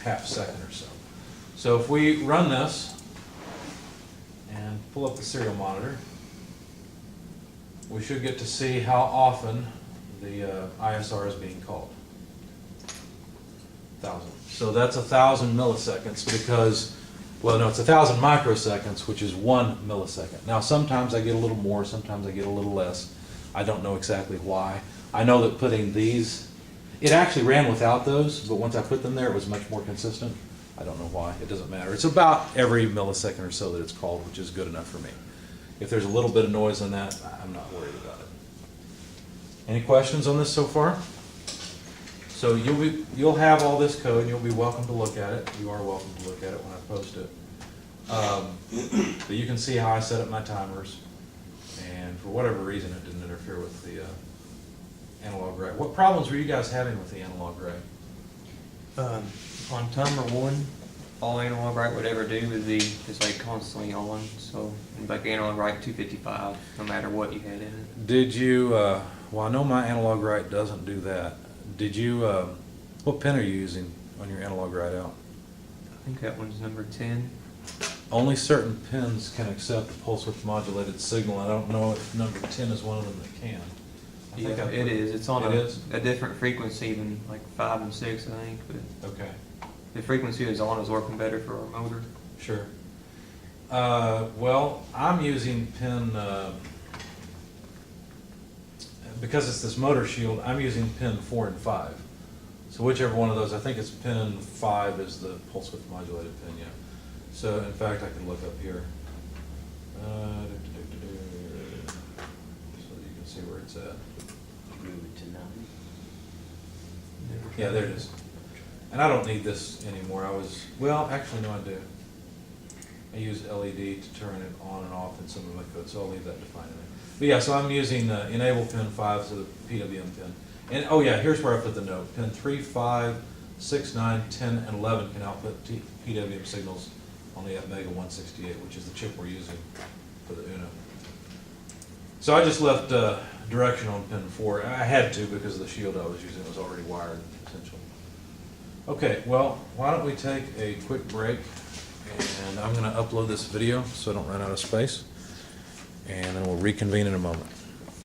half second or so. So if we run this and pull up the serial monitor, we should get to see how often the ISR is being called. 1,000. So that's 1,000 milliseconds because, well, no, it's 1,000 microseconds, which is 1 millisecond. Now, sometimes I get a little more, sometimes I get a little less. I don't know exactly why. I know that putting these, it actually ran without those, but once I put them there, it was much more consistent. I don't know why. It doesn't matter. It's about every millisecond or so that it's called, which is good enough for me. If there's a little bit of noise on that, I'm not worried about it. Any questions on this so far? So you'll have all this code, and you'll be welcome to look at it. You are welcome to look at it when I post it. But you can see how I set up my timers, and for whatever reason, it didn't interfere with the analog array. What problems were you guys having with the analog array? On timer 1, all analog write would ever do would be just like constantly on. So like analog write 255, no matter what you had in it. Did you, well, I know my analog write doesn't do that. Did you, what pin are you using on your analog write out? I think that one's number 10. Only certain pins can accept a pulse width modulated signal. I don't know if number 10 is one of them that can. I think Yeah, it is. It's on It is? a different frequency than like 5 and 6, I think. But Okay, the frequency is on is working better for our motor. sure. Well, I'm using pin, because it's this motor shield, I'm using pin 4 and 5. So whichever one of those, I think it's pin 5 is the pulse width modulated pin, yeah. So in fact, I can look up here. So you can see where it's at. Move it to 9. Yeah, there it is. And I don't need this anymore. Well, actually, no, I do. I use LED to turn it on and off in some of my code, so I'll leave that defined in there. But yeah, so I'm using enable pin 5, so the PWM pin. And oh yeah, here's where I put the note. Pin 3, 5, 6, 9, 10, and 11 can output PWM signals on the Atmega 168, which is the chip we're using for the Uno. So I just left direction on pin 4. I had to because of the shield I was using. It was already wired, essentially. Okay, well, why don't we take a quick break, and I'm going to upload this video so I don't run out of space, and then we'll reconvene in a moment.